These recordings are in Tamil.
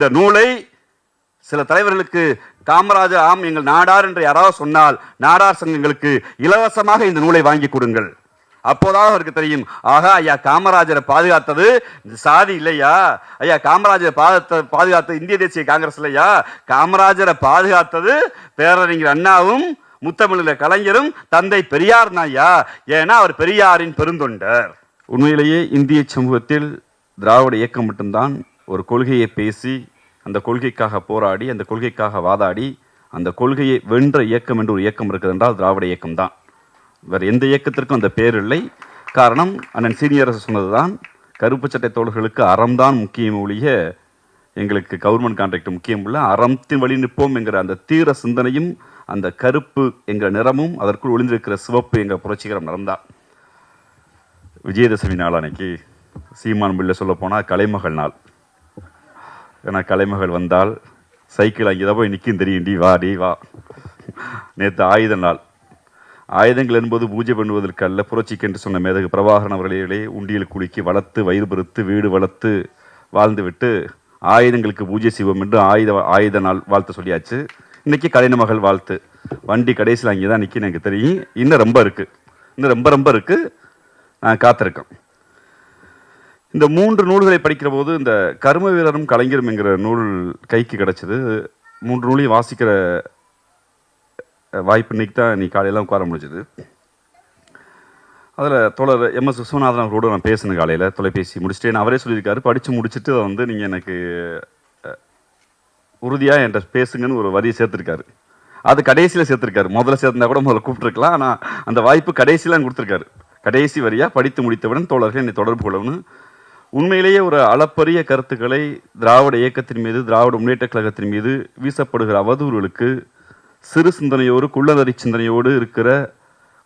இந்த நூலை சில தலைவர்களுக்கு காமராஜர் ஆம் எங்கள் நாடார் என்று யாராவது சொன்னால் நாடார் சங்கங்களுக்கு இலவசமாக இந்த நூலை வாங்கி கொடுங்கள். அப்போதான் அவருக்கு தெரியும், ஆகா ஐயா காமராஜரை பாதுகாத்தது சாதி இல்லையா, ஐயா காமராஜரை பாதுகாத்தது இந்திய தேசிய காங்கிரஸ் இல்லையா, காமராஜரை பாதுகாத்தது பேரறிஞர் அண்ணாவும் முத்தமிழ கலைஞரும் தந்தை பெரியார் ஐயா. ஏன்னா அவர் பெரியாரின் பெருந்தொண்டர். உண்மையிலேயே இந்திய சமூகத்தில் திராவிட இயக்கம் மட்டும்தான் ஒரு கொள்கையை பேசி அந்த கொள்கைக்காக போராடி அந்த கொள்கைக்காக வாதாடி அந்த கொள்கையை வென்ற இயக்கம் என்று ஒரு இயக்கம் இருக்குது என்றால் திராவிட இயக்கம் தான். வேறு எந்த இயக்கத்திற்கும் அந்த பேர் இல்லை. காரணம் அண்ணன் சீனியரசு சொன்னதுதான், கருப்பு சட்டை தோழர்களுக்கு அறம்தான் முக்கியம் ஒழிய எங்களுக்கு கவர்மெண்ட் கான்ட்ராக்ட் முக்கியம் இல்லை, அறத்தின் வழி நிற்போம் என்கிற அந்த தீர சிந்தனையும் அந்த கருப்பு என்கிற நிறமும் அதற்குள் ஒளிந்திருக்கிற சிவப்பு என்கிற புரட்சிகரம் நிறம்தான். விஜயதசமி நாள் அன்னைக்கு சீமான் பிள்ளை சொல்ல போனால் கலைமகள் நாள். ஏன்னா கலைமகள் வந்தால் சைக்கிள் அங்கே தான் போய் நிற்கும் தெரியும்டி, வாடி வா. நேற்று ஆயுத நாள். ஆயுதங்கள் என்பது பூஜை பண்ணுவதற்கு அல்ல, புரட்சிக்கு என்று சொன்ன மேதகு பிரபாகரன் அவர்களே உண்டியல் குலுக்கி வளர்த்து வயிறு பெருத்து வீடு வளர்த்து வாழ்ந்து விட்டு ஆயுதங்களுக்கு பூஜை செய்வோம் என்று ஆயுத நாள் வாழ்த்து சொல்லியாச்சு. இன்னைக்கு கலைமகள் வாழ்த்து. வண்டி கடைசியில் அங்கே தான் நிற்கின்னு எனக்கு தெரியும். இன்னும் ரொம்ப இருக்குது, இன்னும் ரொம்ப ரொம்ப இருக்குது. நான் காத்திருக்கேன். இந்த 3 நூல்களை படிக்கிற போது இந்த கர்ம வீரரும் கலைஞரும் என்கிற நூல் கைக்கு கிடச்சிது. 3 நூலையும் வாசிக்கிற வாய்ப்பு இன்னைக்கு தான் நீ காலையெல்லாம் உட்கார முடிஞ்சது. அதில் தோழர் MS விஸ்வநாதன் அவரோடு நான் பேசினேன் காலையில் தொலைபேசி முடிச்சுட்டு. அவரே சொல்லியிருக்காரு, படித்து முடிச்சுட்டு அதை வந்து நீங்கள் எனக்கு உறுதியாக என்கிட்ட பேசுங்கன்னு ஒரு வரியை சேர்த்துருக்காரு. அது கடைசியில் சேர்த்துருக்காரு. முதல்ல சேர்த்துனா கூட முதல்ல கூப்பிட்டுருக்கலாம். ஆனால் அந்த வாய்ப்பு கடைசியில் கொடுத்துருக்காரு. கடைசி வரியாக படித்து முடித்தவுடன் தோழர்கள் என்னை தொடர்பு கொள்ளணும். உண்மையிலேயே ஒரு அளப்பரிய கருத்துக்களை திராவிட இயக்கத்தின் மீது திராவிட முன்னேற்ற கழகத்தின் மீது வீசப்படுகிற அவதூறுகளுக்கு சிறு சிந்தனையோடு குள்ளநரி சிந்தனையோடு இருக்கிற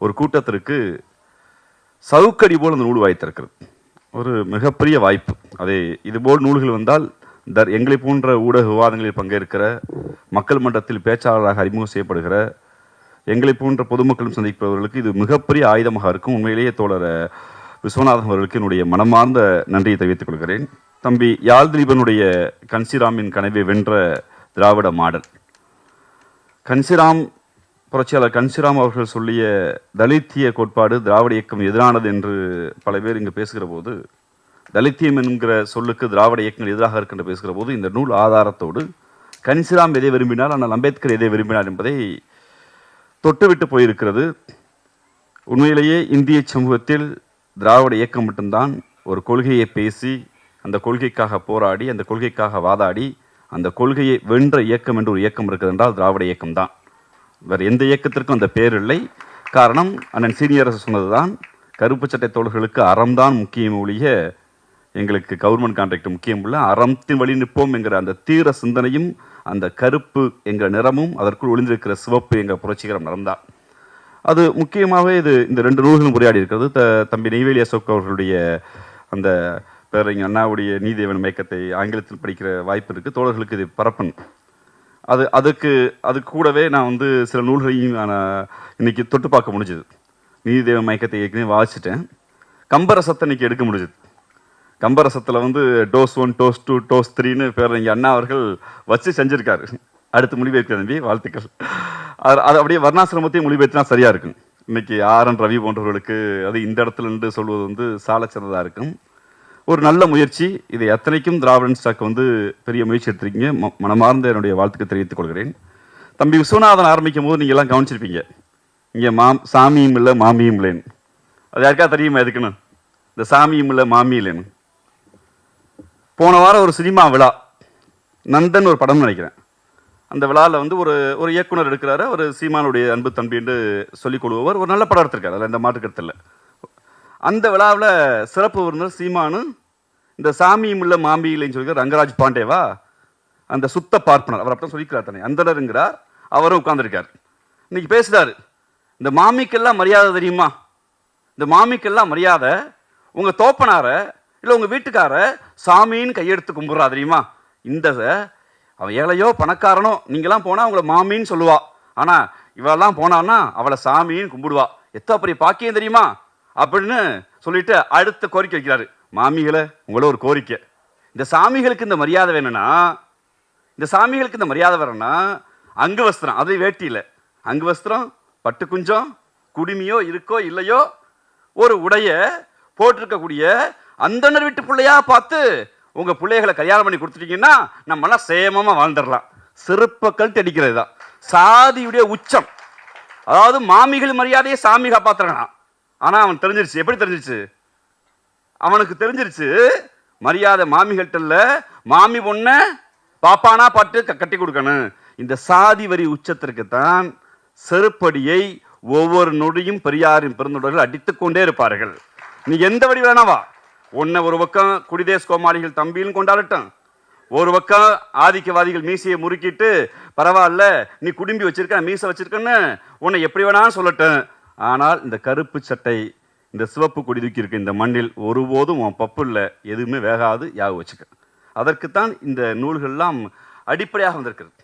ஒரு கூட்டத்திற்கு சவுக்கடி போல் அந்த நூல் வாய்த்திருக்கிறது. ஒரு மிகப்பெரிய வாய்ப்பு. அதே இதுபோல் நூல்கள் வந்தால் எங்களை போன்ற ஊடக விவாதங்களில் பங்கேற்கிற மக்கள் மன்றத்தில் பேச்சாளராக அறிமுகம் செய்யப்படுகிற எங்களை போன்ற பொதுமக்களும் சந்திப்பவர்களுக்கு இது மிகப்பெரிய ஆயுதமாக இருக்கும். உண்மையிலேயே தோழர் விஸ்வநாதன் அவர்களுக்கு என்னுடைய மனமார்ந்த நன்றியை தெரிவித்துக் கொள்கிறேன். தம்பி யாழ் திலீபனுடைய கன்சிராமின் கனவை வென்ற திராவிட மாடல். கன்சிராம் புரட்சியாளர் கன்சிராம் அவர்கள் சொல்லிய தலித்திய கோட்பாடு திராவிட இயக்கம் எதிரானது என்று பல பேர் இங்கு பேசுகிற போது, தலித்தியம் என்கிற சொல்லுக்கு திராவிட இயக்கங்கள் எதிராக இருக்கின்ற பேசுகிற போது இந்த நூல் ஆதாரத்தோடு கன்சிராம் எதை விரும்பினார், ஆனால் அம்பேத்கர் எதை விரும்பினார் என்பதை தொட்டுவிட்டு போயிருக்கிறது. உண்மையிலேயே இந்திய சமூகத்தில் திராவிட இயக்கம் மட்டும்தான் ஒரு கொள்கையை பேசி அந்த கொள்கைக்காக போராடி அந்த கொள்கைக்காக வாதாடி அந்த கொள்கையை வென்ற இயக்கம் என்று ஒரு இயக்கம் இருக்குது என்றால் திராவிட இயக்கம் தான். வேறு எந்த இயக்கத்திற்கும் அந்த பேர் இல்லை. காரணம் அண்ணன் சீனியரசு சொன்னதுதான், கருப்பு சட்டை தோழர்களுக்கு அறம்தான் முக்கியம் ஒழிய எங்களுக்கு கவர்மெண்ட் கான்ட்ராக்ட் முக்கியம் இல்லை, அறத்தின் வழி நிற்போம் என்கிற அந்த தீர சிந்தனையும் அந்த கருப்பு என்கிற நிறமும் அதற்குள் ஒளிந்திருக்கிற சிவப்பு என்கிற புரட்சிகரம் நிறம்தான். அது முக்கியமாகவே இந்த 2 நூல்களும் உரையாடி இருக்கிறது. தம்பி நெய்வேலி அசோக் அவர்களுடைய அந்த பேரறிஞர் அண்ணாவுடைய நீதிவன் மயக்கத்தை ஆங்கிலத்தில் படிக்கிற வாய்ப்பு இருக்குது. தோழர்களுக்கு இது பரப்பன். அதுக்கு கூடவே நான் வந்து சில நூல்களையும் நான் இன்னைக்கு தொட்டு பார்க்க முடிஞ்சுது. நீதிதேவன் மயக்கத்தை ஏற்கனவே வாசிச்சிட்டேன். கம்பரசத்தை இன்னைக்கு எடுக்க முடிஞ்சுது. கம்பரசத்தில் வந்து டோஸ் 1 டோஸ் 2 டோஸ் 3ன்னு பேரறிஞர் அண்ணா அவர்கள் வச்சு செஞ்சுருக்காரு. அடுத்து மொழிபெயர்க்க தம்பி, வாழ்த்துக்கள். அது அப்படியே வர்ணாசிரமத்தையும் மொழிபெயர்த்தினா சரியாக இருக்கும். இன்னைக்கு RN ரவி போன்றவர்களுக்கு அது இந்த இடத்துல இருந்து சொல்வது வந்து சால சிறந்ததாக இருக்கும். ஒரு நல்ல முயற்சி. இதை அத்தனைக்கும் திராவிடன் ஸ்டாக் வந்து பெரிய முயற்சி எடுத்திருக்கீங்க. மனமார்ந்த என்னுடைய வாழ்த்துக்களை தெரிவித்துக் கொள்கிறேன். தம்பி விஸ்வநாதன் ஆரம்பிக்கும் போது நீங்கள் எல்லாம் கவனிச்சிருப்பீங்க, இங்கே சாமியும் இல்லை மாமியும் இல்லைன்னு. அது யாருக்கா தெரியுமா எதுக்குன்னு? இந்த சாமியும் இல்லை மாமியும் இல்லைன்னு. போன வாரம் ஒரு சினிமா விழா, நந்தன் ஒரு படம் நினைக்கிறேன். அந்த விழாவில் வந்து ஒரு இயக்குனர் எடுக்கிறாரு. ஒரு சீமானுடைய அன்பு தம்பி என்று சொல்லிக் கொள்பவர் ஒரு நல்ல படம் எடுத்திருக்காரு, அதில் இந்த மாற்றுக்கருத்தில். அந்த விழாவில் சிறப்பு விருந்தினர் சீமானு இந்த சாமியும் இல்லை மாமி இல்லைன்னு சொல்லிக்கிற ரங்கராஜ் பாண்டேவா, அந்த சுத்த பார்ப்பனர், அவர் அப்படி சொல்லிக்கிறார் தானே, அந்தனருங்கிறார். அவரும் உட்கார்ந்துருக்கார். இன்னைக்கு பேசுகிறாரு, இந்த மாமிக்கெல்லாம் மரியாதை தெரியுமா, இந்த மாமிக்கெல்லாம் மரியாதை உங்கள் தோப்பனார இல்லை உங்கள் வீட்டுக்கார சாமின்னு கையெடுத்து கும்பிட்றா தெரியுமா. இந்த அவன் ஏழையோ பணக்காரனோ நீங்களாம் போனால் அவங்கள மாமின்னு சொல்லுவா, ஆனால் இவெல்லாம் போனான்னா அவளை சாமின்னு கும்பிடுவா. எத்தனை பெரிய பாக்கியம் தெரியுமா அப்படின்னு சொல்லிட்டு அடுத்த கோரிக்கை வைக்கிறாரு. மாமிகளை உங்களோட ஒரு கோரிக்கை, இந்த சாமிகளுக்கு இந்த மரியாதை வேணும்னா இந்த சாமிகளுக்கு இந்த மரியாதை வரணும்னா அங்கு வஸ்திரம், அது வேட்டி இல்லை, அங்கு வஸ்திரம், பட்டு குஞ்சம், குடுமியோ இருக்கோ இல்லையோ ஒரு உடைய போட்டிருக்கக்கூடிய அந்தனர் வீட்டு பிள்ளையா பார்த்து உங்க பிள்ளைகளை கல்யாணம் பண்ணி கொடுத்துட்டீங்கன்னா நம்மளாம் சேமமா வாழ்ந்துடலாம். சிறப்புக்கள் அடிக்கிறது தான் சாதியுடைய உச்சம். அதாவது மாமிகள் மரியாதையை சாமி காப்பாத்துறான். ஆனா அவன் தெரிஞ்சிருச்சு. எப்படி தெரிஞ்சிருச்சு? அவனுக்கு தெரிஞ்சிருச்சு மரியாதை மாமிகள்கிட்ட இல்ல, மாமி பொண்ண பாப்பானா பாட்டு கட்டி கொடுக்கணும். இந்த சாதி வரி உச்சத்திற்கு தான் செருப்படியை ஒவ்வொரு நொடியும் பெரியாரின் பெருந்தொடர்கள் அடித்துக் கொண்டே இருப்பார்கள். நீ எந்த வடி வேணாவா, உன்னை ஒரு பக்கம் குடிதேச கோமாளிகள் தம்பின்னு கொண்டாடட்டும், ஒரு பக்கம் ஆதிக்கவாதிகள் மீசையை முறுக்கிட்டு பரவாயில்ல நீ குடும்பி வச்சிருக்க மீசை வச்சிருக்கன்னு உன்னை எப்படி வேணாலும் சொல்லட்டும். ஆனால் இந்த கருப்பு சட்டை, இந்த சிவப்பு கொடி தூக்கி இருக்கு இந்த மண்ணில் ஒருபோதும் உன் பப்பு இல்லை, எதுவுமே வேகாது, யாக வச்சுக்க. அதற்குத்தான் இந்த நூல்கள்லாம் அடிப்படையாக வந்திருக்கிறது.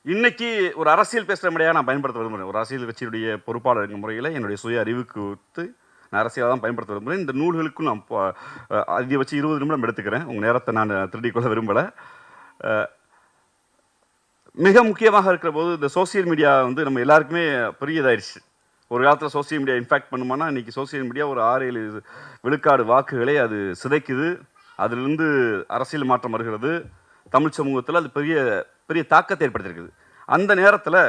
இன்னைக்கு ஒரு அரசியல் பேசுகிற முறையாக நான் பயன்படுத்த விரும்புகிறேன். ஒரு அரசியல் கட்சியுடைய பொறுப்பாளர் முறையில் என்னுடைய சுய அறிவுக்கு ஒத்து நான் அரசியலாக தான் பயன்படுத்த விரும்புகிறேன். இந்த நூல்களுக்கும் நான் அதை வச்சு 20 நிமிடம் எடுத்துக்கிறேன். உங்கள் நேரத்தை நான் திருடிக்கொள்ள விரும்பலை. மிக முக்கியமாக இருக்கிற போது இந்த சோசியல் மீடியா வந்து நம்ம எல்லாருக்குமே பெரியதாயிடுச்சு. ஒரு காலத்தில் சோசியல் மீடியா இன்ஃபேக்ட் பண்ணுமானா இன்றைக்கி சோசியல் மீடியா ஒரு 6-7 விழுக்காடு வாக்குகளை அது சிதைக்குது. அதிலிருந்து அரசியல் மாற்றம் வருகிறது. தமிழ் சமூகத்தில் அது பெரிய பெரிய தாக்கத்தை ஏற்படுத்தியிருக்குது. அந்த நேரத்தில்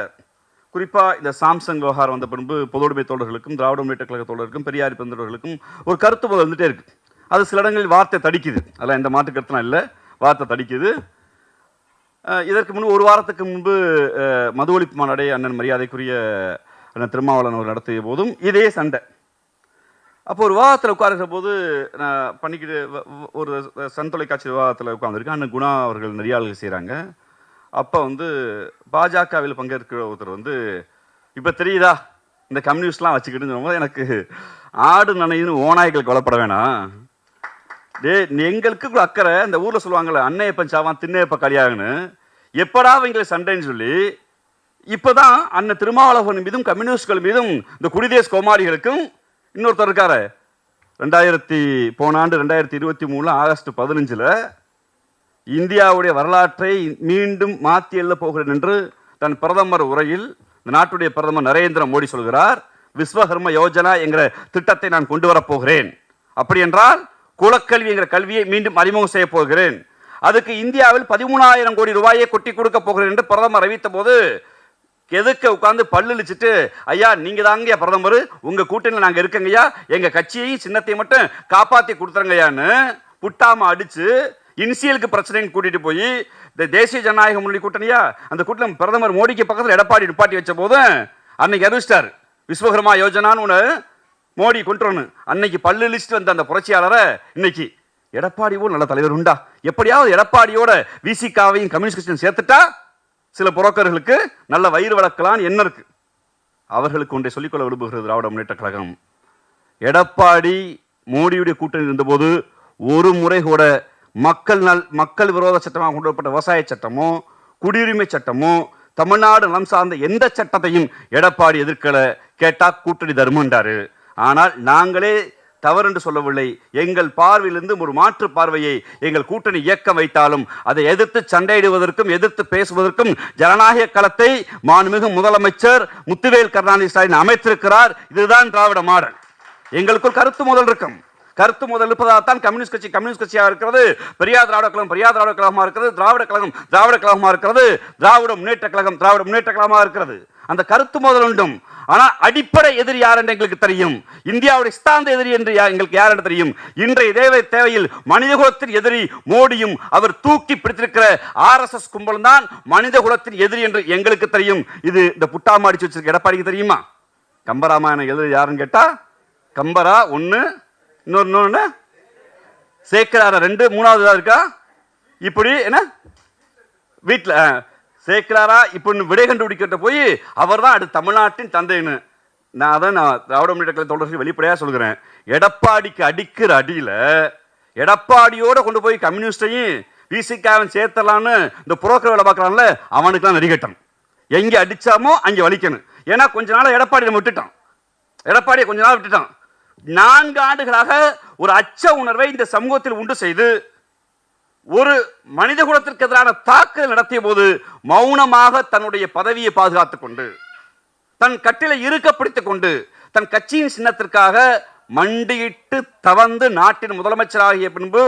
குறிப்பாக இந்த சாம்சங் விவகாரம் வந்த பின்பு பொதுவுடைமை தோழர்களுக்கும் திராவிட முன்னேற்ற கழக தோழர்களுக்கும் பெரியார் பெருந்தோழர்களுக்கும் ஒரு கருத்து போது வந்துட்டே இருக்குது. அது சில இடங்களில் வார்த்தை தடிக்குது. அதெல்லாம் எந்த மாற்று கருத்துலாம் இல்லை, வார்த்தை தடிக்குது. இதற்கு முன்பு ஒரு வாரத்துக்கு முன்பு மது ஒழிப்பு மாநாடை அண்ணன் மரியாதைக்குரிய அண்ணன் திருமாவளவன் அவர் நடத்திய போதும் இதே சண்டை. அப்போ ஒரு விவாதத்தில் உட்காருகிற போது நான் பண்ணிக்கிட்டு ஒரு சன் தொலைக்காட்சி விவாதத்தில் உட்காந்துருக்கேன். அண்ணன் குணா அவர்கள் நெறியாளர்கள் செய்கிறாங்க. அப்போ வந்து பாஜகவில் பங்கேற்கிற ஒருத்தர் வந்து இப்போ தெரியுதா இந்த கம்யூனிஸ்ட்லாம் வச்சுக்கிட்டுன்னு சொல்லும்போது எனக்கு ஆடு நனைன்னு ஓநாய்கள் கொலைப்பட வேணாம். எங்களுக்கு அக்கறை. இந்த ஊரில் சொல்லுவாங்கள்ல அன்னையப்பன் சாவான் திண்ணையப்ப கலியாகன்னு, எப்படா இவங்களை சண்டைன்னு சொல்லி இப்போதான் அண்ணன் திருமாவளவன் மீதும் கம்யூனிஸ்ட்கள் மீதும் இந்த குடிதேச கோமாளிகளுக்கும் இன்னொருத்தர் இருக்காரு. 2023 ஆகஸ்ட் 15 இந்தியாவுடைய வரலாற்றை மீண்டும் மாற்றி எழுத போகிறேன் என்று தன் பிரதமர் உரையில் இந்த நாட்டுடைய பிரதமர் நரேந்திர மோடி சொல்கிறார். விஸ்வகர்ம யோஜனா என்கிற திட்டத்தை நான் கொண்டு வரப்போகிறேன். அப்படி என்றால் குலக்கல்வி என்கிற கல்வியை மீண்டும் அறிமுகம் செய்ய போகிறேன். அதுக்கு இந்தியாவில் 13,000 கோடி ரூபாயை கொட்டி கொடுக்க போகிறேன் என்று பிரதமர் அறிவித்த போது எதுக்க உட்கார்ந்து பல்லுழிச்சிட்டு, ஐயா நீங்க தாங்க பிரதமர், உங்க கூட்டணியில் நாங்க இருக்கங்கய்யா, எங்க கட்சியையும் சின்னத்தையும் மட்டும் காப்பாற்றி கொடுத்துருங்கய்யான்னு புட்டாம அடிச்சு இன்சியலுக்கு பிரச்சனைன்னு கூட்டிட்டு போய் இந்த தேசிய ஜனநாயக முன்னணி கூட்டணியா அந்த கூட்டணி பிரதமர் மோடிக்கு பக்கத்தில் எடப்பாடி நிப்பாட்டி வச்ச போது அன்னைக்கு அறிவிச்சிட்டார் விஸ்வகர்மா யோஜனான்னு ஒன்று மோடி கொண்டு வரணும். அன்னைக்கு பல்லுழிச்சிட்டு வந்த அந்த புரட்சியாளரை இன்னைக்கு எடப்பாடியோட நல்ல தலைவர் உண்டா, எப்படியாவது எடப்பாடியோட விசிகாவையும் கம்யூனிஸ்ட் கட்சியும் சேர்த்துட்டா சில புரோக்கர்களுக்கு நல்ல வயிறு வளர்க்கலான்னு என்ன இருக்கு. அவர்களுக்கு ஒன்றை சொல்லிக்கொள்ள விரும்புகிறது திராவிட முன்னேற்ற கழகம். எடப்பாடி மோடியுடைய கூட்டணி இருந்தபோது ஒரு முறை கூட மக்கள் விரோத சட்டமாக கொண்டு வரப்பட்ட விவசாய சட்டமோ குடியுரிமை சட்டமோ தமிழ்நாடு நலம் சார்ந்த எந்த சட்டத்தையும் எடப்பாடி எதிர்க்கல. கேட்டா கூட்டணி தர்மன்றாரு. ஆனால் நாங்களே தவறு என்று சொல்லவில்லை. எங்கள் பார்வையிலிருந்து ஒரு மாற்று பார்வையை எங்கள் கூட்டணி இயக்கம் வைத்தாலும் அதை எதிர்த்து சண்டையிடுவதற்கும் எதிர்த்து பேசுவதற்கும் ஜனநாயக களத்தை மாண்புமிகு முதலமைச்சர் முத்துவேல் கருணாநிதி ஸ்டாலின் அமைத்திருக்கிறார். இதுதான் திராவிட மாடல். எங்களுக்குள் கருத்து முதல் இருக்கும். கருத்து முதல் இருப்பதால்தான் கம்யூனிஸ்ட் கட்சியாக இருக்கிறது, பெரியார் திராவிட கழகம் திராவிட கழகமாக இருக்கிறது, திராவிட கழகமாக இருக்கிறது, திராவிட முன்னேற்ற கழகமாக இருக்கிறது. அந்த கருத்து முதல் உண்டும். ஆனால் அடிப்படை எதிரி யார் என்று எங்களுக்கு தெரியும். இந்தியாவுடைய ஸ்தாந்த எதிரி என்று எங்களுக்கு யார் என்று தெரியும். இன்றைய தேவையில் மனித குலத்தின் எதிரி மோடியும் அவர் தூக்கி பிடித்திருக்கிற RSS கும்பலும் தான் மனித குலத்தின் எதிரி என்று எங்களுக்கு தெரியும். இது இந்த புட்டாம அடிச்சு வச்சிருக்க எடப்பாடிக்கு தெரியுமா? கம்பராமாயண எதிரி யாருன்னு கேட்டா கம்பரா ஒண்ணு, இன்னொன்னு சேக்கரார 2, மூணாவது இருக்கா இப்படி என்ன வீட்டில் சேர்க்கிறாரா இப்ப விடை கண்டுபிடிக்கிட்ட போய் அவர் தான் அடுத்த தமிழ்நாட்டின் தந்தைன்னு. நான் திராவிட முன்னேற்ற கழக தோழர்கள் வெளிப்படையா சொல்கிறேன். எடப்பாடிக்கு அடிக்கிற அடியில எடப்பாடியோட கொண்டு போய் கம்யூனிஸ்டையும் விசிகாவும் சேர்த்தலான்னு இந்த புரோக்கர் வேலை பார்க்கறான்ல அவனுக்கு தான் நெறிகட்டம். எங்க அடிச்சாமோ அங்கே வலிக்கணும். ஏன்னா கொஞ்ச நாள் எடப்பாடியை விட்டுட்டான். 4 ஆண்டுகளாக ஒரு அச்ச உணர்வை இந்த சமூகத்தில் உண்டு செய்து ஒரு மனித குலத்திற்கு எதிரான தாக்குதல் நடத்திய போது மௌனமாக தன்னுடைய பதவியை பாதுகாத்துக் கொண்டு, தன் கட்டிலை இருக்க பிடித்துக் கொண்டு, தன் கட்சியின் சின்னத்திற்காக மண்டியிட்டு தவந்து நாட்டின் முதலமைச்சராகிய பின்பு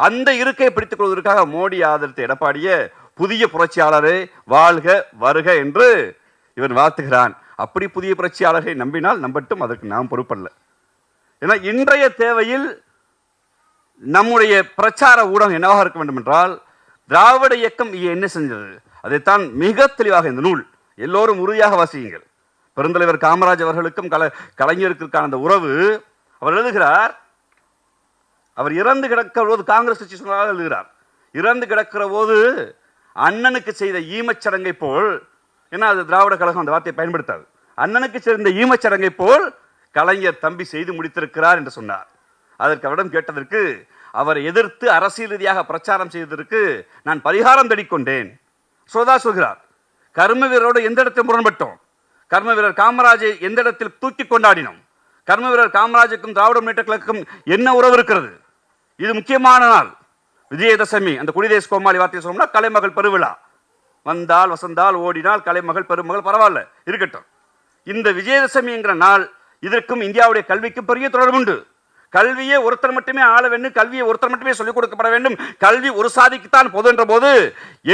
அந்த இருக்கையை பிடித்துக் கொள்வதற்காக மோடி ஆதரித்த எடப்பாடியை புதிய புரட்சியாளரே வாழ்க வருக என்று இவன் வாழ்த்துகிறான். அப்படி புதிய புரட்சியாளரை நம்பினால் நம்பட்டும், அதற்கு நாம் பொறுப்பல்ல. ஏன்னா இன்றைய தேவையில் நம்முடைய பிரச்சார ஊடகம் என்னவாக இருக்க வேண்டும் என்றால், திராவிட இயக்கம் என்ன செஞ்சது அதைத்தான் மிக தெளிவாக இந்த நூல் எல்லோரும் உறுதியாக வாசியுங்கள். பெருந்தலைவர் காமராஜ் அவர்களுக்கும் கலைஞருக்கான அந்த உறவு அவர் எழுதுகிறார். அவர் இறந்து கிடக்கிற போது காங்கிரஸ் கட்சி சொன்னதாக எழுதுகிறார். இறந்து கிடக்கிற போது அண்ணனுக்கு செய்த ஈமச்சடங்கை போல், ஏன்னா அது திராவிட கழகம் அந்த வார்த்தையை பயன்படுத்தாது, அண்ணனுக்கு செய்த ஈமச்சடங்கை போல் கலைஞர் தம்பி செய்து முடித்திருக்கிறார் என்று சொன்னார். அதற்கு அவரிடம் கேட்டதற்கு, அவரை எதிர்த்து அரசியல் ரீதியாக பிரச்சாரம் செய்ததற்கு நான் பரிகாரம் தேடிக்கொண்டேன். சோதா சொல்கிறார், கர்ம வீரரோடு எந்த இடத்தில் முரண்பட்டோம், கர்ம வீரர் காமராஜை எந்த இடத்தில் தூக்கி கொண்டாடினோம், கர்ம வீரர் காமராஜுக்கும் திராவிட முன்னேற்ற கழகத்துக்கும் என்ன உறவு இருக்கிறது, இது முக்கியமான நாள் விஜயதசமி. அந்த குடிதேச கோமாளி வார்த்தையை சொன்னோம்னா கலைமகள் பெருவிழா, வந்தால் வசந்தால் ஓடினால் கலைமகள் பெருமகள் பரவாயில்ல இருக்கட்டும். இந்த விஜயதசமி என்கிற நாள், இதற்கும் இந்தியாவுடைய கல்விக்கும் பெரிய தொடர்பு உண்டு. கல்வியை ஒருத்தர் மட்டுமே ஆள வேண்டும், கல்வியை ஒருத்தர் மட்டுமே சொல்லிக் கொடுக்கப்பட வேண்டும், கல்வி ஒரு சாதிக்குத்தான் பொது என்ற போது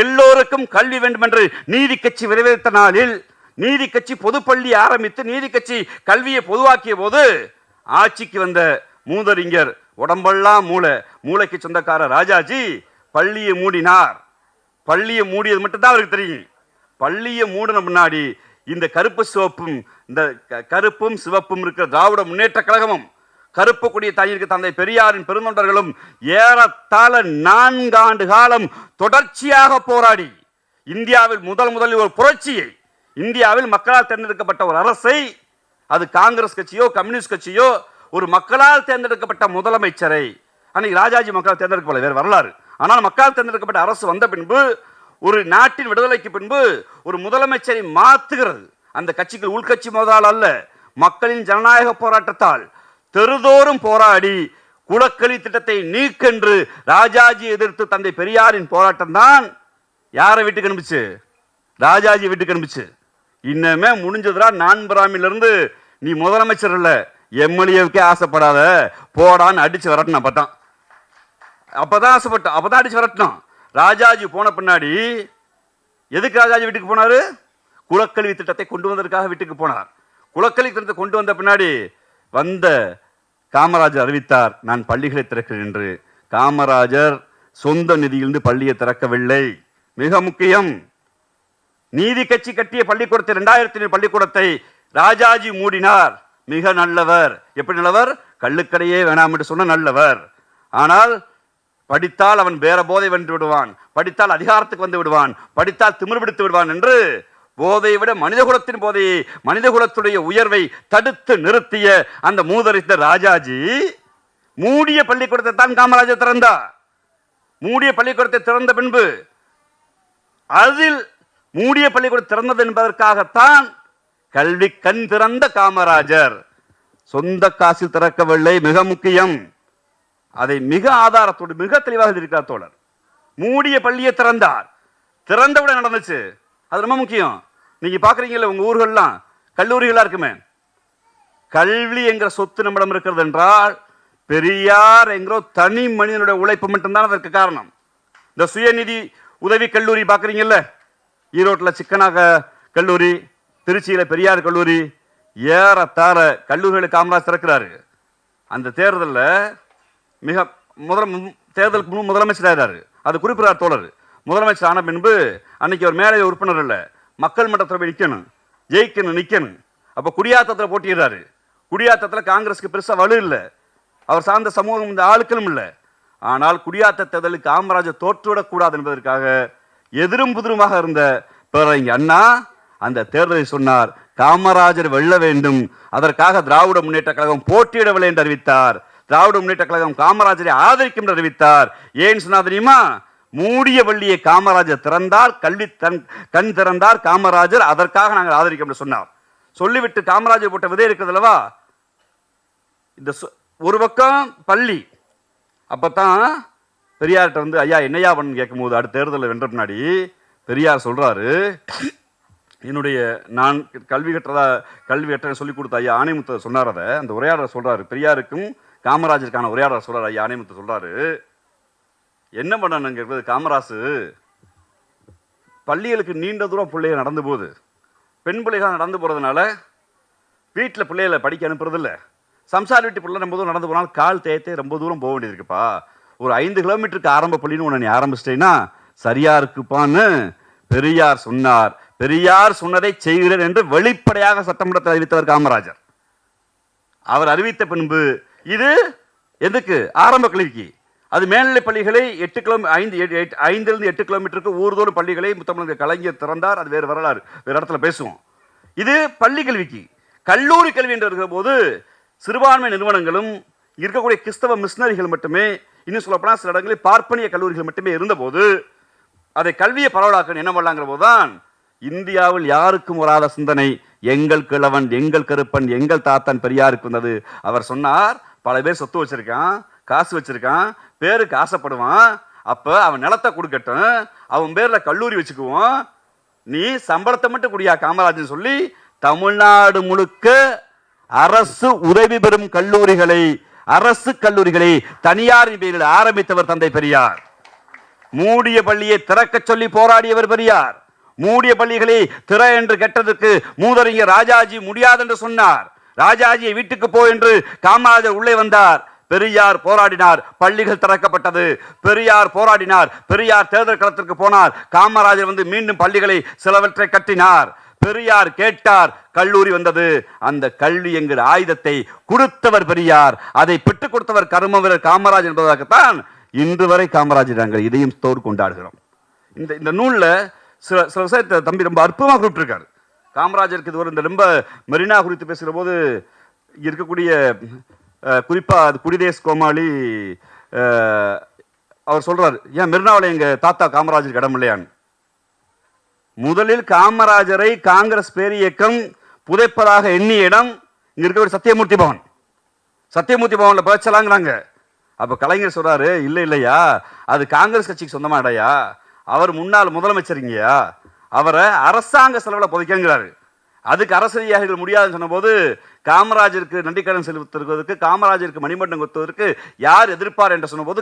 எல்லோருக்கும் கல்வி வேண்டும் என்று நீதி கட்சி விரைவித்த நாளில், நீதி கட்சி பொதுப்பள்ளி ஆரம்பித்து நீதி கட்சி கல்வியை பொதுவாக்கிய போது ஆட்சிக்கு வந்த மூதறிஞர் உடம்பெல்லாம் மூளைக்கு சொந்தக்கார ராஜாஜி பள்ளியை மூடினார். பள்ளியை மூடியது மட்டும்தான் அவருக்கு தெரியும். பள்ளியை மூடின முன்னாடி இந்த கருப்பும் சிவப்பும் இருக்கிற திராவிட முன்னேற்ற கழகமும், கருப்பு கொடிய தாயிற்கு தந்தை பெரியாரின் பெருந்தொண்டர்களும் ஏறத்தாழ 4 ஆண்டு காலம் தொடர்ச்சியாக போராடி இந்தியாவில் முதலில் ஒரு புரட்சியை, இந்தியாவில் மக்களால் தேர்ந்தெடுக்கப்பட்ட ஒரு அரசை, அது காங்கிரஸ் கட்சியோ கம்யூனிஸ்ட் கட்சியோ, ஒரு மக்களால் தேர்ந்தெடுக்கப்பட்ட முதலமைச்சரை, அன்னைக்கு ராஜாஜி மக்களால் தேர்ந்தெடுக்கப்பட வேறு வரலாறு, ஆனால் மக்களால் தேர்ந்தெடுக்கப்பட்ட அரசு வந்த பின்பு, ஒரு நாட்டின் விடுதலைக்கு பின்பு ஒரு முதலமைச்சரை மாற்றுகிறது அந்த கட்சிக்கு உள்கட்சி மோதலால் அல்ல, மக்களின் ஜனநாயக போராட்டத்தால் தெருதோறும் போராடி குலக்கலி திட்டத்தை நீக்கென்று ராஜாஜி எதிர்த்து தந்தை பெரியாரின் போராட்டம் தான் யாரை வீட்டுக்கு அனுப்பிச்சு, ராஜாஜி வீட்டுக்கு அனுப்பிச்சு. இன்னமே முடிஞ்சதுரா, நான் பிராமிலிருந்து நீ முதலமைச்சர் இல்ல எம்எல்ஏவுக்கே ஆசைப்படாத போடான்னு அடிச்சு வரட்டணும். அப்பதான் ஆசைப்பட்டோம், அப்பதான் அடிச்சு வரட்டணும். ராஜாஜி போன பின்னாடி எதுக்கு ராஜாஜி வீட்டுக்கு போனாரு? குலக்கல்வி திட்டத்தை கொண்டு வந்ததற்காக வீட்டுக்கு போனார். குலக்கல்வி திட்டத்தை கொண்டு வந்த பின்னாடி வந்த காமராஜர் அறிவித்தார், நான் பள்ளிகளை திறக்கிறேன் என்று. காமராஜர் சொந்த நிதியிலிருந்து பள்ளியை திறக்கவில்லை. மிக முக்கியம், நீதி கட்சி கட்டிய பள்ளிக்கூடத்தை 2000 பள்ளிக்கூடத்தை ராஜாஜி மூடினார். மிக நல்லவர். எப்படி நல்லவர்? கள்ளுக்கடையே வேணாம் என்று சொன்ன நல்லவர். ஆனால் படித்தால் அவன் வேற போதை வென்று விடுவான், படித்தால் அதிகாரத்துக்கு வந்து விடுவான், படித்தால் திமிர் பிடித்து விடுவான் என்று போதையை விட மனிதகுலத்தின் போதையை, மனிதகுலத்துடைய உயர்வை தடுத்து நிறுத்திய அந்த மூதறிந்த ராஜாஜி மூடிய பள்ளிக்கூடத்தை தான் காமராஜர் திறந்தார். மூடிய பள்ளிக்கூடத்தை திறந்த பின்பு அதில் மூடிய பள்ளிக்கூடம் திறந்தது என்பதற்காகத்தான் கல்வி கண் திறந்த காமராஜர். சொந்த காசில் திறக்கவில்லை. மிக முக்கியம், அதை மிக ஆதாரத்தோடு மிக தெளிவாக இருக்கிறார் தோழர். மூடிய பள்ளியை திறந்தார், திறந்தவுடன் நடந்துச்சு. அது ரொம்ப முக்கியம். நீங்க பாக்குறீங்கல்ல, உங்க ஊர்கள்லாம் கல்லூரிகளா இருக்குமே, கல்வி என்கிற சொத்து நம்மிடம் இருக்கிறது என்றால் பெரியார் என்கிற தனி மனிதனுடைய உழைப்பு மட்டும்தான் அதற்கு காரணம். இந்த சுயநிதி உதவி கல்லூரி பாக்குறீங்கல்ல, ஈரோட்டில் சிக்கனாக கல்லூரி, திருச்சியில் பெரியார் கல்லூரி, ஏறத்தாழ கல்லூரிகளுக்கு காமராஜ் திறக்கிறாரு. அந்த தேர்தலில் மிக தேர்தலுக்கு முன் முதலமைச்சராகிறாரு. அது குறிப்பிடார் தோழர். முதலமைச்சர் ஆன பின்பு அன்னைக்கு ஒரு மேலே உறுப்பினர் இல்லை, மக்கள் மன்றத்தில் போய் நிற்கணும், ஜெயிக்கணும், நிற்கணும். அப்போ குடியாத்தத்தில் போட்டிடுறாரு. குடியாத்தத்தில் காங்கிரஸுக்கு பெருசாக வலு இல்லை, அவர் சார்ந்த சமூகம் இந்த ஆளுக்களும் இல்லை. ஆனால் குடியாத்த தேர்தலுக்கு காமராஜர் தோற்றுவிடக்கூடாது என்பதற்காக எதிரும் புதிருமாக இருந்த பேரறிஞர் அண்ணா அந்த தேர்தலை சொன்னார், காமராஜர் வெல்ல வேண்டும், அதற்காக திராவிட முன்னேற்ற கழகம் போட்டியிடவில்லை என்று அறிவித்தார். திராவிட முன்னேற்ற கழகம் காமராஜரை ஆதரிக்கும் என்று அறிவித்தார். ஏன் சொன்னா தெரியுமா? மூடிய பள்ளியை காமராஜர் திறந்தார், கல்வி கண் திறந்தார் காமராஜர், அதற்காக நாங்கள் ஆதரிக்கும் என்று சொன்னார். சொல்லிவிட்டு காமராஜர் போட்ட விதை இருக்கிறது அல்லவா, இந்த ஒரு பக்கம் பள்ளி, அப்பதான் பெரியார்கிட்ட வந்து ஐயா என்னையா பண்ணு கேட்கும்போது அடுத்த தேர்தலில் வென்ற பின்னாடி பெரியார் சொல்றாரு, என்னுடைய நான் கல்வி கற்றேன்னு சொல்லி கொடுத்த ஐயா ஆணைமுத்து சொன்னார். அதை அந்த உரையாடலை சொல்றாரு, பெரியாருக்கும் காமராஜருக்கான உரையாடலை சொல்றாரு. ஐயா ஆணைமுத்து சொல்றாரு, என்ன பண்ணணுங்கிறது காமராசு பள்ளிகளுக்கு நீண்ட தூரம் பிள்ளைகள் நடந்து போகுது, பெண் பிள்ளைகள் நடந்து போகிறதுனால வீட்டில் பிள்ளைகளை படிக்க அனுப்புறதில்ல, சம்சார் வீட்டு பிள்ளை ரொம்ப தூரம் நடந்து போனாலும் கால் தேய்த்தே ரொம்ப தூரம் போக வேண்டியது இருக்குப்பா, ஒரு 5 கிலோமீட்டருக்கு ஆரம்ப பள்ளின்னு ஒன்று நீ ஆரம்பிச்சிட்டேன்னா சரியா இருக்குப்பான்னு பெரியார் சொன்னார். பெரியார் சொன்னதை செய்கிறேன் என்று வெளிப்படையாக சட்டமன்றத்தில் அறிவித்தவர் காமராஜர். அவர் அறிவித்த பின்பு இது எதுக்கு ஆரம்ப கல்விக்கு, அது மேல்நிலை பள்ளிகளை 5 to 8 கிலோமீட்டருக்கு ஊர்தோறும் பள்ளிகளை முத்தமிழ் கலைஞர் திறந்தார். அது வேறு வரலாறு, வேறு இடத்துல பேசுவோம். இது பள்ளி கல்விக்கு. கல்லூரி கல்வி என்று இருக்கிற போது சிறுபான்மை நிறுவனங்களும் இருக்கக்கூடிய கிறிஸ்தவ மிஷனரிகள் மட்டுமே, இன்னும் சொல்லப்போனால் சில இடங்களில் பார்ப்பனிய கல்லூரிகள் மட்டுமே இருந்தபோது அதை கல்வியை பரவலாக்க என்ன பண்ணலாங்கிற போதுதான் இந்தியாவில் யாருக்கும் வராத சிந்தனை எங்கள் கிழவன், எங்கள் கருப்பன், எங்கள் தாத்தன் பெரியாருக்கு வந்தது. அவர் சொன்னார், பல பேர் சொத்து வச்சிருக்கான், காசு வச்சிருக்கான், பேருக்கு ஆசைப்படுவான், அப்ப அவன் நிலத்தை கொடுக்கட்டும், அவன் பேர்ல கல்லூரி வச்சுக்குவோம், நீ சம்பளத்தை மட்டும் குடியா காமராஜன் சொல்லி தமிழ்நாடு முழுக்க அரசு உதவி பெறும் கல்லூரிகளை, அரசு கல்லூரிகளை தனியாரின் பேரில் ஆரம்பித்தவர் தந்தை பெரியார். மூடிய பள்ளியை திறக்க சொல்லி போராடியவர் பெரியார். மூடிய பள்ளிகளை திற என்று கேட்டதற்கு மூதறிஞர் ராஜாஜி முடியாது என்று சொன்னார். ராஜாஜியை வீட்டுக்கு போ என்று காமராஜர் உள்ளே வந்தார். பெரியார் போராடினார், பள்ளிகள் திறக்கப்பட்டது. பெரியார் போராடினார், பெரியார் தேர்தல் களத்திற்கு போனார். காமராஜர் வந்து மீண்டும் பள்ளிகளை சிலவற்றை கட்டினார். பெரியார் கேட்டார், கல்லூரி வந்தது. அந்த கல்வி என்கிற ஆயுதத்தை கொடுத்தவர் பெரியார், அதை பெற்றுக் கொடுத்தவர் கர்ம வீரர் காமராஜர் என்பதற்குத்தான் இன்று வரை காமராஜர் நாங்கள் இதையும் தோறு கொண்டாடுகிறோம். இந்த நூலில் சில விஷயத்தை தம்பி ரொம்ப அற்புதமாக குறிப்பிட்டிருக்காரு. காமராஜருக்கு இது ஒரு இந்த ரொம்ப மெரினா குறித்து பேசுகிற போது இருக்கக்கூடிய குறிப்பாக குடிதேஸ் கோமாளி அவர் சொல்றாரு, ஏன் மெரினாவில் எங்கள் தாத்தா காமராஜருக்கு இடம் இல்லையான்னு. முதலில் காமராஜரை காங்கிரஸ் பேரியக்கம் புதைப்பதாக எண்ணிய இடம் இங்க இருக்க சத்தியமூர்த்தி பவன். சத்தியமூர்த்தி பவன்ல பேச்சலாங்கிறாங்க. அப்ப கலைஞர் சொல்றாரு, இல்லையா அது காங்கிரஸ் கட்சிக்கு சொந்தமா இடையா, அவர் முன்னாள் முதலமைச்சருங்கயா, அவரை அரசாங்க செலவில் புதைக்கிறாரு. அதுக்கு அரசு அதிகாரிகள் முடியாதுன்னு சொன்ன போது காமராஜருக்கு நன்றிக்கடன் செலுத்துவதற்கு, காமராஜருக்கு மணிமண்டம் கொத்துவதற்கு யார் எதிர்ப்பார் என்று சொன்ன போது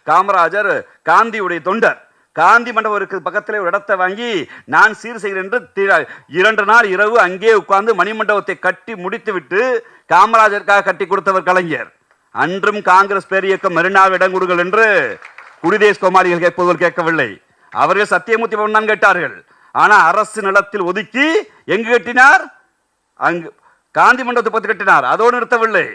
காமராஜர் காந்தியுடைய தொண்டர். காந்தி மண்டபம் பக்கத்திலே ஒரு இடத்தை வாங்கி நான் சீர் செய்கிறேன் என்று 2 நாள் இரவு அங்கே உட்கார்ந்து மணிமண்டபத்தை கட்டி முடித்து விட்டு காமராஜருக்காக கட்டி கொடுத்தவர் கலைஞர். அன்றும் காங்கிரஸ் பேரியக்கம் மெரினாவில் இடம் கொடுங்கள் என்று குடிதேஸ் கோமாளிகள் கேட்பவர்கள் கேட்கவில்லை. அவர்கள் சத்தியமூர்த்தி பவன் தான் கேட்டார்கள். ஆனா அரசு நிலத்தில் ஒதுக்கி எங்கு கட்டினார்? அங்கு காந்தி மண்டபத்தை பற்றி கட்டினார். அதோடு நிறுத்தவில்லை.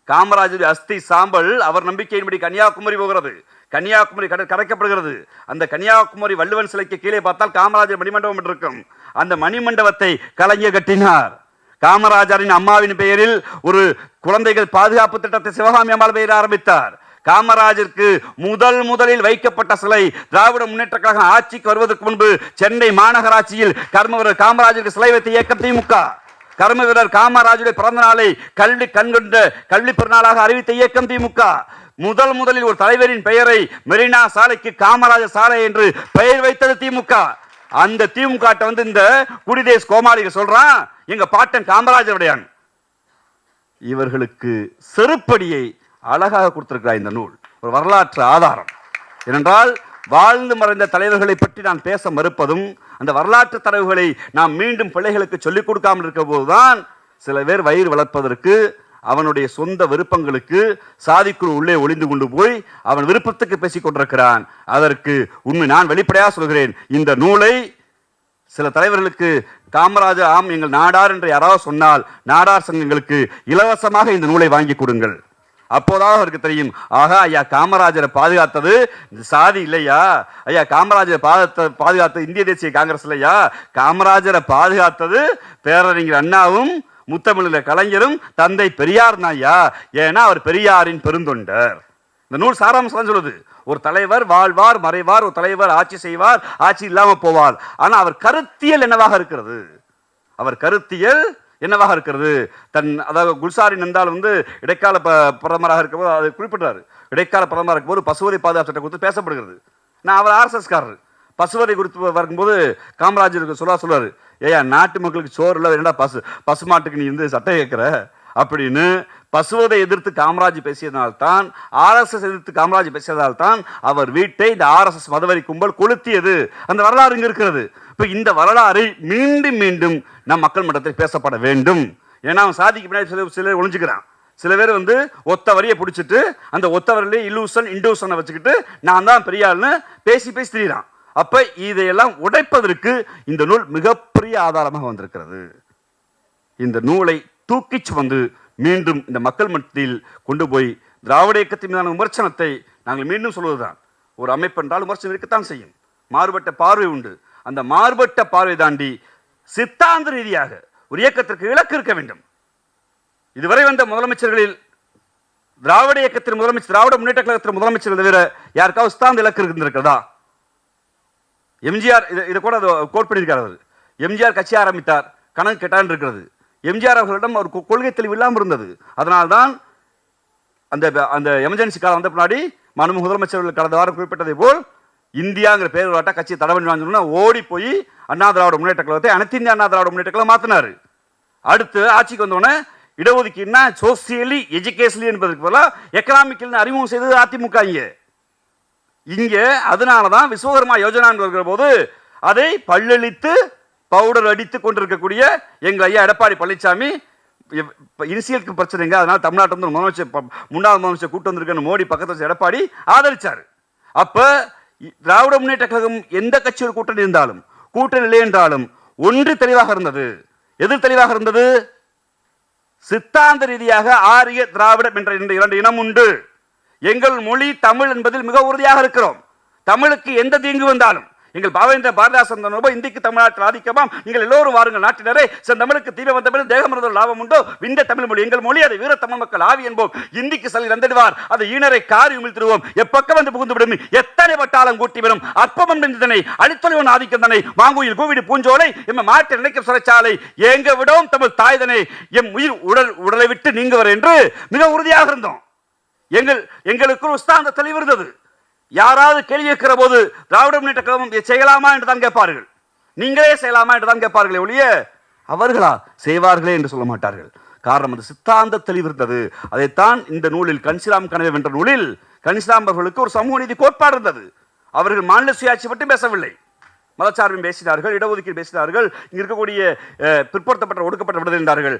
காமராஜர் அஸ்தி சாம்பல் அவர் நம்பிக்கையின்படி கன்னியாகுமரி போகிறது, கன்னியாகுமரி கரைக்கப்படுகிறது. அந்த கன்னியாகுமரி வள்ளுவன் சிலைக்கு கீழே பார்த்தால் காமராஜர் மணிமண்டபம் இருக்கும். அந்த மணிமண்டபத்தை கலைஞர் கட்டினார். காமராஜரின் அம்மாவின் பெயரில் ஒரு குழந்தைகள் பாதுகாப்பு திட்டத்தை சிவகாமி அம்மாள் பெயரில் ஆரம்பித்தார். காமராஜருக்கு முதலில் வைக்கப்பட்ட சிலை திராவிட முன்னேற்ற கழகம் ஆட்சிக்கு வருவதற்கு முன்பு சென்னை மாநகராட்சியில் கர்மவீரர் காமராஜருக்கு சிலை வைத்த இயக்கம் திமுக. கர்ம வீரர் காமராஜுடைய பிறந்த நாளை கண்கொண்ட கல்வி பெருநாளாக அறிவித்த இயக்கம் திமுக. முதலில் ஒரு தலைவரின் பெயரை மெரினா சாலைக்கு காமராஜர் சாலை என்று பெயர் வைத்தது திமுக. அந்த திமுக வந்து இந்த குடிதேஸ் கோமாளிகள் சொல்றான், எங்க பாட்டன் காமராஜருடையான். இவர்களுக்கு செருப்படியை அழகாக கொடுத்திருக்கிறார் இந்த நூல், ஒரு வரலாற்று ஆதாரம். ஏனென்றால் வாழ்ந்து மறைந்த தலைவர்களை பற்றி நான் பேச மறுப்பதும், அந்த வரலாற்று தரவுகளை நாம் மீண்டும் பிள்ளைகளுக்கு சொல்லிக் கொடுக்காமல் இருக்க போதுதான் சில பேர் வயிறு வளர்ப்பதற்கு, அவனுடைய சொந்த விருப்பங்களுக்கு சாதிக்குழு உள்ளே ஒளிந்து கொண்டு போய் அவன் விருப்பத்துக்கு பேசிக் கொண்டிருக்கிறான். அதற்கு உண்மை நான் வெளிப்படையாக சொல்கிறேன், இந்த நூலை சில தலைவர்களுக்கு காமராஜர் ஆம் எங்கள் நாடார் என்று யாராவது சொன்னால் நாடார் சங்கங்களுக்கு இலவசமாக இந்த நூலை வாங்கி கொடுங்கள். அப்போதாக அவருக்கு தெரியும், ஆகா ஐயா காமராஜரை பாதுகாத்தது சாதி இல்லையா, ஐயா காமராஜரை பாதுகாத்தது இந்திய தேசிய காங்கிரஸ் இல்லையா, காமராஜரை பாதுகாத்தது பேரறிஞர் அண்ணாவும் முத்தமிழ் கலைஞரும் தந்தை பெரியார் ஐயா. ஏன்னா அவர் பெரியாரின் பெருந்தொண்டர். இந்த நூல் சாராம்சம் சொல்லுது, ஒரு தலைவர் வாழ்வார் மறைவார், ஒரு தலைவர் ஆட்சி செய்வார், ஆட்சி இல்லாம போவார். ஆனா அவர் கருத்தியல் என்னவாக இருக்கிறது? அவர் கருத்தியல் என்னவாக இருக்கிறது? அதாவது குல்சாரி நந்தால் வந்து இடைக்கால பிரதமராக இருக்கும்போது அதை குறிப்பிட்டாரு. இடைக்கால பிரதமராக இருக்கும்போது பசுவதை பாதுகாப்பு சட்டம் குறித்து பேசப்படுகிறது. நான் அவர் ஆர்எஸ்எஸ்காரர். பசுவதை குறித்து வரும்போது காமராஜருக்கு சொல்லுவாரு, ஏயா நாட்டு மக்களுக்கு சோறு இல்லை, என்னடா பசுமாட்டுக்கு நீ வந்து சட்டை கேட்கிற அப்படின்னு. பசுவதை எதிர்த்து காமராஜ் பேசியதனால்தான், ஆர்எஸ்எஸ் எதிர்த்து காமராஜ் பேசியதால்தான் அவர் வீட்டை இந்த ஆர்எஸ்எஸ் மதவெறி கும்பல் கொளுத்தியது. அந்த வரலாறு இங்க இருக்கிறது. இப்ப இந்த வரலாறை மீண்டும் மீண்டும் நம் மக்கள் மன்றத்தில் பேசப்பட வேண்டும். ஏன்னா அவன் சாதிக்கு பின்னாடி சிலர் ஒளிஞ்சுக்கிறான். சில பேர் வந்து ஒத்த வரியை பிடிச்சிட்டு அந்த ஒத்த வரியிலே இண்டூசனை வச்சுக்கிட்டு நான் தான் பெரிய ஆள்னு பேசி திரியிறான். அப்ப இதையெல்லாம் உடைப்பதற்கு இந்த நூல் மிகப்பெரிய ஆதாரமாக வந்திருக்கிறது. இந்த நூலை தூக்கிச்சு வந்து மீண்டும் இந்த மக்கள் மத்தியில் கொண்டு போய் திராவிட இயக்கத்தின் மீதான விமர்சனத்தை நாங்கள் மீண்டும் சொல்வதுதான். ஒரு அமைப்பு என்றால் விமர்சனம் இருக்கத்தான் செய்யும். மாறுபட்ட பார்வை உண்டு. அந்த மாறுபட்ட பார்வை தாண்டி சித்தாந்த ரீதியாக ஒரு இயக்கத்திற்கு இலக்கு இருக்க வேண்டும். இதுவரை வந்த முதலமைச்சர்களில் திராவிட இயக்கத்தின் முதலமைச்சர், திராவிட முன்னேற்ற கழகத்தின் முதலமைச்சர்கள் தவிர யாருக்காவது சித்தாந்த இலக்கு இருந்திருக்கிறதா? எம்ஜிஆர் இதை கூட கோட் பண்ணியிருக்காரு. எம்ஜிஆர் கட்சி ஆரம்பித்தார், கணக்கு கேட்டான் இருக்கிறது. எம்ஜிஆர் அவர்களிடம் ஒரு கொள்கை தெளிவு இல்லாமல் இருந்தது. அதனால்தான் அந்த அந்த எமர்ஜென்சி காலம் வந்த பின்னாடி மாண்புமிகு முதலமைச்சர்கள் கடந்த வாரம் குறிப்பிட்டதை போல் இந்தியாங்கிற பேர் விளையாட்டா கட்சி தடை பண்ணி வாங்கணும்னா ஓடி போய் அண்ணா திராவிட முன்னேற்ற கழகத்தை அனைத்து இந்திய அண்ணா திராவிட முன்னேற்ற கழகம் மாத்தினாரு. அடுத்து ஆட்சிக்கு வந்தோடனே இடஒதுக்கீடுனா சோசியலி எஜுகேஷனலி என்பதற்கு பதிலாக எக்கனாமிக்கல் அறிமுகம் செய்தது அதிமுக. இங்கே அதனாலதான் விஸ்வகர்மா யோஜனா வருகிற போது அதை பல்லளித்து பவுடர் அடித்து கொண்டிருக்கக்கூடிய எங்கள் ஐயா எடப்பாடி பழனிசாமி இனிசியலுக்கு பிரச்சனைங்க, அதனால தமிழ்நாட்டில் வந்து முன்னாள் முதலமைச்சர் கூட்டு வந்திருக்க மோடி பக்கத்தில் எடப்பாடி ஆதரிச்சாரு. அப்ப திராவிட முன்னேற்ற கழகம் எந்த கட்சியோட கூட்டணி இருந்தாலும் கூட்டணி இல்லை என்றாலும் ஒன்று தெளிவாக இருந்தது. எது தெளிவாக இருந்தது? சித்தாந்த ரீதியாக ஆரிய திராவிடம் என்ற இரண்டு இனம் உண்டு. எங்கள் மொழி தமிழ் என்பதில் மிக உறுதியாக இருக்கிறோம். தமிழுக்கு எந்த தீங்கு வந்தாலும் எங்கள் பாவேந்திர பாரதிதாசன் இந்திக்கு தமிழ்நாட்டில் ஆதிக்கமாம், நீங்கள் எல்லோரும் வாருங்கள் நாட்டினரே, தமிழுக்கு தீவை வந்த தேகமருந்த லாபம் உண்டோ, விந்த தமிழ் மொழி எங்கள் மொழி, அதை வீர தமிழ் மக்கள் ஆவி என்போம், இந்திக்கு சளி வந்திடுவார், அதை ஈனரை காரி உமிழ்த்திடுவோம், எப்பக்கம் வந்து புகுந்து விடும், எத்தனை வட்டாளம் கூட்டி வரும், அற்பமன் வெந்தனை அழித்தொழிவன் ஆதிக்கம் தனை மாங்குயில் கூவிடு பூஞ்சோலை எம் மாட்டு நினைக்கும் சிறைச்சாலை எங்க விடவும் தமிழ் தாய்தனை எம் உயிர் உடலை விட்டு நீங்குவர் என்று மிக உறுதியாக இருந்தோம். எங்களுக்கு உஸ்தாந்த தெளிவு இருந்தது. யாராவது கேள்வி கேட்கிற போது திராவிட முன்னேற்ற கழகம் செய்யலாமா என்று தான் கேட்பார்கள், நீங்களே செய்யலாமா என்று தான் கேட்பார்களே ஒழிய அவர்களா செய்வார்களே என்று சொல்ல மாட்டார்கள். காரணம் அது சித்தாந்த தெளிவு இருந்தது. அதைத்தான் இந்த நூலில் கன்சிராம் கனவு என்ற நூலில் கன்சிராம் அவர்களுக்கு ஒரு சமூக நீதி கோட்பாடு இருந்தது. அவர்கள் மாநில சுயாட்சி மட்டும் பேசவில்லை, மதச்சார்பும் பேசினார்கள், இடஒதுக்கீடு பேசினார்கள், இங்க இருக்கக்கூடிய பிற்படுத்தப்பட்ட ஒடுக்கப்பட்ட விடுதலை என்றார்கள்.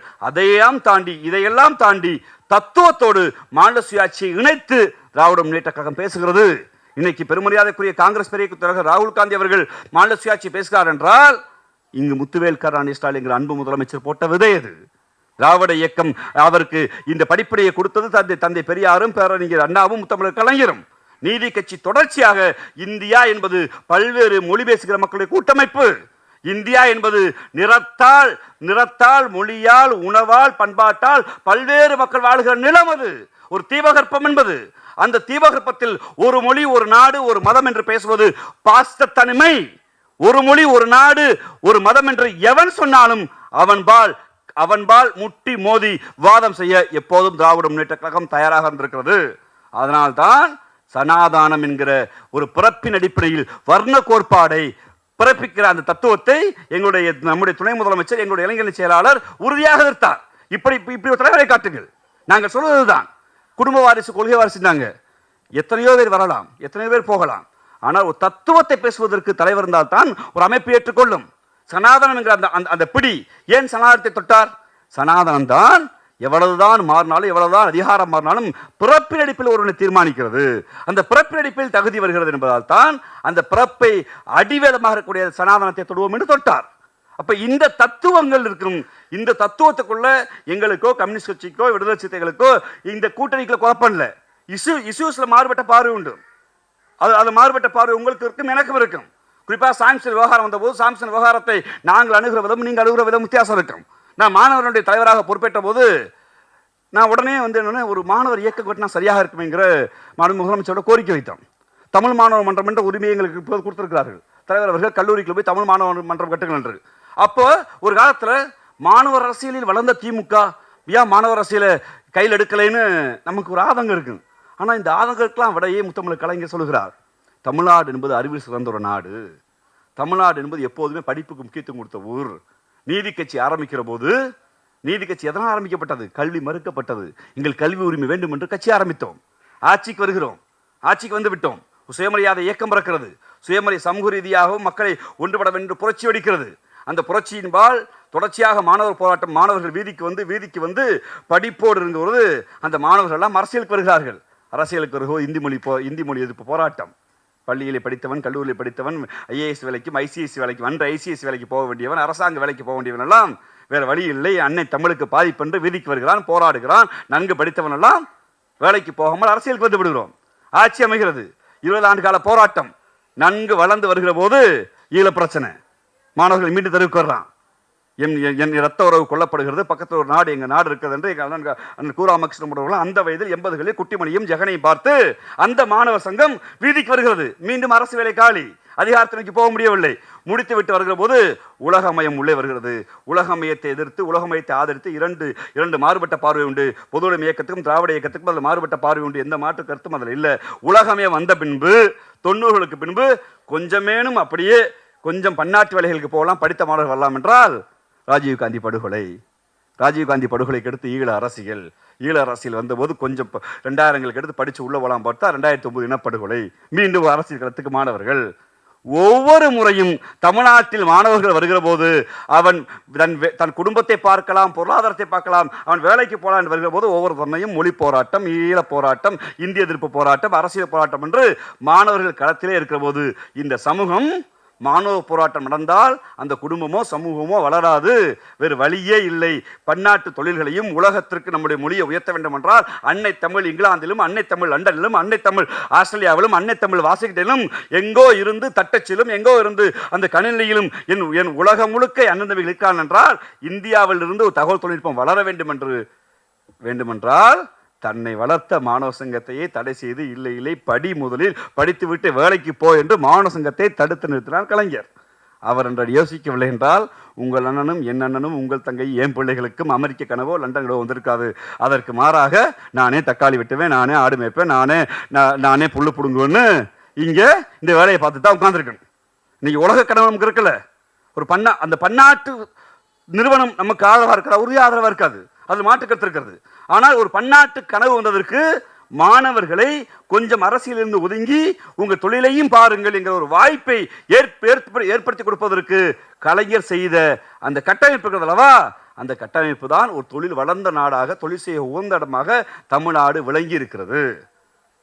இதையெல்லாம் தாண்டி தத்துவத்தோடு மாநில சுயாட்சியை இணைத்து திராவிட முன்னேற்ற கழகம் பேசுகிறது. இன்னைக்கு பெருமரியாதைக்குரிய காங்கிரஸ் பெரிய தலைவர் ராகுல் காந்தி அவர்கள் மாநில சுயாட்சி பேசுகிறார் என்றால் இங்கு முத்துவேல் கருணாநிதி ஸ்டாலின் என்கிற அன்பு முதலமைச்சர் போட்ட விதை அது. திராவிட இயக்கம் அவருக்கு இந்த படிப்படியை கொடுத்தது தந்தை பெரியாரும் பேரறிஞர் அண்ணாவும் முத்தமிழர் கலைஞரும். நீதி கட்சி தொடர்ச்சியாக இந்தியா என்பது பல்வேறு மொழி பேசுகிற மக்களுடைய கூட்டமைப்பு. இந்தியா என்பது நிறத்தால் மொழியால் உணவால் பண்பாட்டால் பல்வேறு மக்கள் வாழ்கிற நிலம். அது ஒரு தீபகற்பம் என்பது. அந்த தீபகற்பத்தில் ஒரு மொழி ஒரு நாடு ஒரு மதம் என்று பேசுவது பாஸ்த தனிமை. ஒரு மொழி ஒரு நாடு ஒரு மதம் என்று எவன் சொன்னாலும் அவன்பால் முட்டி மோதி வாதம் செய்ய எப்போதும் திராவிட முன்னேற்ற கழகம் தயாராக இருந்திருக்கிறது. அதனால்தான் சனாதானம் என்கிற ஒரு பிறப்பின் அடிப்படையில் வர்ண கோட்பாடை பிறப்பிக்கிற அந்த தத்துவத்தை நம்முடைய துணை முதலமைச்சர் எங்களுடைய இளைஞர் செயலாளர் உறுதியாக எதிர்த்தார். இப்படி ஒரு தலைவரை காட்டுங்கள். நாங்கள் சொல்வதுதான் குடும்ப வாரிசு கொள்கை வாரிசுனாங்க. எத்தனையோ பேர் வரலாம், எத்தனையோ பேர் போகலாம். ஆனால் ஒரு தத்துவத்தை பேசுவதற்கு தலைவர் இருந்தால் தான் ஒரு அமைப்பு ஏற்றுக்கொள்ளும். சனாதனம் என்கிற அந்த பிடி ஏன் சனாதனத்தை தொட்டார்? சனாதனம் தான் எவ்வளவுதான் மாறினாலும் எவ்வளவுதான் அதிகாரம் மாறினாலும் பிறப்பின் அடிப்பில் ஒருவனை தீர்மானிக்கிறது. அந்த பிறப்பின் அடிப்பில் தகுதி வருகிறது என்பதால் தான் அந்த பிறப்பை அடிவேலமாக இருக்கக்கூடிய சனாதனத்தை தொடுவோம் என்று தொட்டார். அப்ப இந்த தத்துவங்கள் இருக்கும். இந்த தத்துவத்துக்குள்ள எங்களுக்கோ கம்யூனிஸ்ட் கட்சிக்கோ விடுதலை சிறுத்தைகளுக்கோ இந்த கூட்டணிக்குள்ள குழப்பம் இல்லை. இஷ்யூஸ்ல மாறுபட்ட பார்வை உண்டு. அது மாறுபட்ட பார்வை உங்களுக்கு இருக்கும், எனக்கும் இருக்கும். குறிப்பாக சாம்சன் விவகாரம் வந்தபோது சாம்சன் விவகாரத்தை நாங்கள் அணுகிற விதம் நீங்கள் அணுகிற விதம் வித்தியாசம் இருக்கும். நான் மாணவர்களுடைய தலைவராக பொறுப்பேற்ற போது நான் உடனே என்னன்னா ஒரு மாணவர் இயக்கம் கட்டினா சரியாக இருக்குமேங்கிற முதலமைச்சரோட கோரிக்கை வைத்தோம். தமிழ் மாணவர் மன்றம் என்ற உரிமையை எங்களுக்கு கொடுத்திருக்கிறார்கள் தலைவர் அவர்கள். கல்லூரிக்குள்ள போய் தமிழ் மாணவர் மன்றம் கட்டுங்கள் என்று. அப்போ ஒரு காலத்தில் மாணவர் அரசியலில் வளர்ந்த திமுக ஏன் மாணவர் அரசியலை கையில் எடுக்கலைன்னு நமக்கு ஒரு ஆதங்கம் இருக்கு. ஆனால் இந்த ஆதங்கத்துக்கெல்லாம் விடையே முத்தமிழ் கலைஞர் சொல்கிறார். தமிழ்நாடு என்பது அறிவில் சிறந்த ஒரு நாடு. தமிழ்நாடு என்பது எப்போதுமே படிப்புக்கு முக்கியத்துவம் கொடுத்த ஊர். நீதி கட்சி ஆரம்பிக்கிற போது நீதி கட்சி எதனால் ஆரம்பிக்கப்பட்டது? கல்வி மறுக்கப்பட்டது. எங்கள் கல்வி உரிமை வேண்டும் என்று கட்சி ஆரம்பித்தோம். ஆட்சிக்கு வருகிறோம், ஆட்சிக்கு வந்து விட்டோம். சுயமரியாதை இயக்கம் பிறக்கிறது. சுயமரியாதை சமூக ரீதியாகவும் மக்களை ஒன்றுபட வேண்டும் புரட்சி வெடிக்கிறது. அந்த புரட்சியின்பால் தொடர்ச்சியாக மாணவர் போராட்டம். மாணவர்கள் வீதிக்கு வந்து படிப்போடு இருந்தபோது அந்த மாணவர்கள் எல்லாம் அரசியலுக்கு வருகிறார்கள். அரசியலுக்கு வருகோ இந்தி மொழி எதிர்ப்பு போராட்டம். பள்ளியில் படித்தவன், கல்லூரியில் படித்தவன், ஐஏஎஸ் வேலைக்கும் ஐசிஎஸ் வேலைக்கும் ஐசிஎஸ் வேலைக்கு போக வேண்டியவன், அரசாங்க வேலைக்கு போக வேண்டியவன் எல்லாம் வேற வழி இல்லை, அன்னை தமிழுக்கு பாதிப்பென்று வீதிக்கு வருகிறான், போராடுகிறான். நன்கு படித்தவன் எல்லாம் வேலைக்கு போகாமல் அரசியலுக்கு வந்து விடுகிறோம். ஆட்சி அமைகிறது. 20 ஆண்டு கால போராட்டம் நன்கு வளர்ந்து வருகிற போது ஈழ பிரச்சனை. மாணவர்கள் மீண்டும் தெருவுக்கு வர்றான். என் ரத்த உறவு கொல்லப்படுகிறது, பக்கத்தில் ஒரு நாடு, எங்கள் நாடு இருக்கிறது என்று எங்கள் அண்ணன் கூராமகிருஷ்ணன் அந்த வயதில் 80களில் குட்டிமணியும் ஜெகனையும் பார்த்து அந்த மாணவர் சங்கம் வீதிக்கு வருகிறது. மீண்டும் அரசு வேலை காலி, அதிகாரத்தை நோக்கி போக முடியவில்லை. முடித்து விட்டு வருகிற போது உலகமயம் உள்ளே வருகிறது. உலகமயத்தை எதிர்த்து, உலகமயத்தை ஆதரித்து இரண்டு மாறுபட்ட பார்வை உண்டு. பொதுவுடைமை இயக்கத்துக்கும் திராவிட இயக்கத்துக்கும் அதில் மாறுபட்ட பார்வை உண்டு. எந்த மாற்று கருத்தும் அதில் இல்லை. உலகமயம் வந்த பின்பு 90களுக்கு பின்பு கொஞ்சமேனும் அப்படியே கொஞ்சம் பன்னாட்டு வேலைகளுக்கு போகலாம், படித்த மாணவர்கள் வரலாம் என்றால் ராஜீவ்காந்தி படுகொலைக்கு அடுத்து ஈழ அரசியல் வந்தபோது கொஞ்சம் 2000ங்களுக்கு அடுத்து படித்து உள்ள போலாம் பார்த்தா 2009 இனப்படுகொலை. மீண்டும் அரசியல் களத்துக்கு மாணவர்கள். ஒவ்வொரு முறையும் தமிழ்நாட்டில் மாணவர்கள் வருகிற போது அவன் தன் குடும்பத்தை பார்க்கலாம், பொருளாதாரத்தை பார்க்கலாம், அவன் வேலைக்கு போலாம் என்று வருகிற போது ஒவ்வொரு தன்னையும் மொழி போராட்டம், ஈழ போராட்டம், இந்திய எதிர்ப்பு போராட்டம், அரசியல் போராட்டம் என்று மாணவர்கள் களத்திலே இருக்கிற போது இந்த சமூகம் மாணவ போராட்டம் நடந்தால் அந்த குடும்பமோ சமூகமோ வளராது. வேறு வழியே இல்லை. பன்னாட்டு தொழில்களையும் உலகத்திற்கு நம்முடைய மொழியை உயர்த்த வேண்டும் என்றால் அன்னை தமிழ் இங்கிலாந்திலும், அன்னை தமிழ் லண்டனிலும், அன்னை தமிழ் ஆஸ்திரேலியாவிலும், அன்னை தமிழ் வாஷிங்டனிலும் எங்கோ இருந்து தட்டச்சிலும் எங்கோ இருந்து அந்த கணினியிலும் என் உலகம் முழுக்க அண்ணந்தமைகள் இருக்கான் என்றால் இந்தியாவில் இருந்து ஒரு தகவல் தொழில்நுட்பம் வளர வேண்டுமென்றால் தன்னை வளர்த்த மாணவ சங்கத்தையே தடை செய்து இல்லை படி முதலில் படித்துவிட்டு வேலைக்கு போ என்று மாணவ சங்கத்தை தடுத்து நிறுத்தினார் கலைஞர். அவர் என்று யோசிக்கவில்லை என்றால் உங்கள் அண்ணனும் என் அண்ணனும் உங்கள் தங்கை என் பிள்ளைகளுக்கும் அமெரிக்க கனவோ லண்டன் கனவோ வந்திருக்காது. அதற்கு மாறாக நானே தக்காளி வெட்டுவேன், நானே ஆடு மேய்ப்பேன், நானே புல்லு பிடுங்குவேன்னு இங்கே இந்த வேலையை பார்த்து தான் உட்கார்ந்துருக்கேன். இன்னைக்கு உலக கனவு நமக்கு இருக்குல்ல, அந்த பன்னாட்டு நிறுவனம் நமக்கு ஆதரவாக இருக்கிற உறுதி ஆதரவாக இருக்காது, அது மாற்றுக்கருத்து இருக்கிறது. ஆனால் ஒரு பன்னாட்டு கனவு வந்ததற்கு மாணவர்களை கொஞ்சம் அரசியலிருந்து ஒதுங்கி உங்கள் தொழிலையும் பாருங்கள் என்கிற ஒரு வாய்ப்பை ஏற்படுத்தி கொடுப்பதற்கு கலைஞர் செய்த அந்த கட்டமைப்பு அல்லவா, அந்த கட்டமைப்பு தான் ஒரு தொழில் வளர்ந்த நாடாக, தொழில் செய்ய உகந்த இடமாக தமிழ்நாடு விளங்கி இருக்கிறது.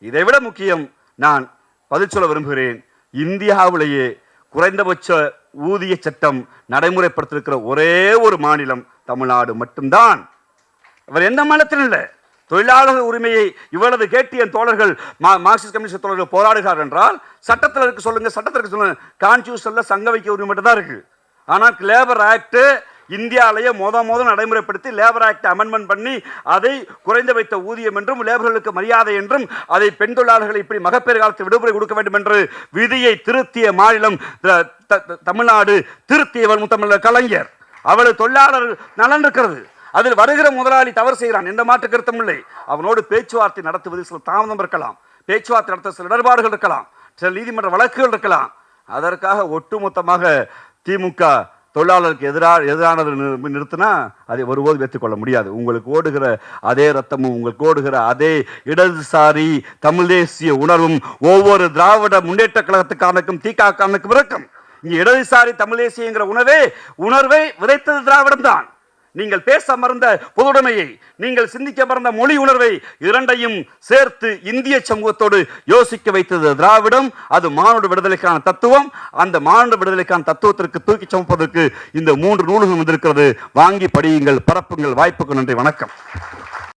இதைவிட முக்கியம், நான் பதில் சொல்ல விரும்புகிறேன், இந்தியாவிலேயே குறைந்தபட்ச ஊதிய சட்டம் நடைமுறைப்படுத்திருக்கிற ஒரே ஒரு மாநிலம் தமிழ்நாடு மட்டும்தான். அவர் எந்த மாநிலத்திலும் இல்லை. தொழிலாளர் உரிமையை இவ்வளவு கேட்டு என் தோழர்கள் மார்க்சிஸ்ட் கம்யூனிஸ்ட் தோழர்கள் போராடுகிறார் என்றால் சட்டத்தில் இருக்கு சொல்லுங்க, சட்டத்திற்கு சொல்லுங்க. கான்ஸ்டியூஷன்ல சங்க வைக்க உரிமை மட்டும் தான் இருக்கு. ஆனால் லேபர் ஆக்ட் இந்தியாவிலேயே முதல் நடைமுறைப்படுத்தி லேபர் ஆக்ட் அமெண்ட்மெண்ட் பண்ணி அதை குறைந்த வைத்த ஊதியம் என்றும் லேபர்களுக்கு மரியாதை என்றும் அதை பெண் தொழிலாளர்களை இப்படி மகப்பேறு காலத்தில் விடுமுறை கொடுக்க வேண்டும் என்று விதியை திருத்திய மாநிலம் தமிழ்நாடு. திருத்தியவர் முத்தமிழர் கலைஞர். அவளது தொழிலாளர் நலன் இருக்கிறது. அதில் வருகிற முதலாளி தவறு செய்கிறான், எந்த மாற்று கருத்தும் இல்லை. அவனோடு பேச்சுவார்த்தை நடத்துவதில் சில தாமதம் இருக்கலாம், பேச்சுவார்த்தை நடத்த சில இடர்பாடுகள் இருக்கலாம், சில நீதிமன்ற வழக்குகள் இருக்கலாம். அதற்காக ஒட்டுமொத்தமாக திமுக தொழிலாளருக்கு எதிரானது நிறுத்தினா அதை ஒருபோது வைத்துக்கொள்ள முடியாது. உங்களுக்கு ஓடுகிற அதே ரத்தமும், உங்களுக்கு ஓடுகிற அதே இடதுசாரி தமிழ் தேசிய உணர்வும் ஒவ்வொரு திராவிட முன்னேற்ற கழகத்துக்கானுக்கும் திகானுக்கும் இருக்கும். இங்கே இடதுசாரி தமிழ் தேசியங்கிற உணர்வை விதைத்தது திராவிடம் தான். நீங்கள் பேச மறந்த பொதுவுடைமையை, நீங்கள் சிந்திக்க மறந்த மொழி உணர்வை இரண்டையும் சேர்த்து இந்திய சமூகத்தோடு யோசிக்க வைத்தது திராவிடம். அது மானுட விடுதலைக்கான தத்துவம். அந்த மானுட விடுதலைக்கான தத்துவத்திற்கு தூக்கி சுமப்பதற்கு இந்த 3 நூல்கள் வந்திருக்கிறது. வாங்கி படியுங்கள், பரப்புங்கள். வாய்ப்புக்கு நன்றி, வணக்கம்.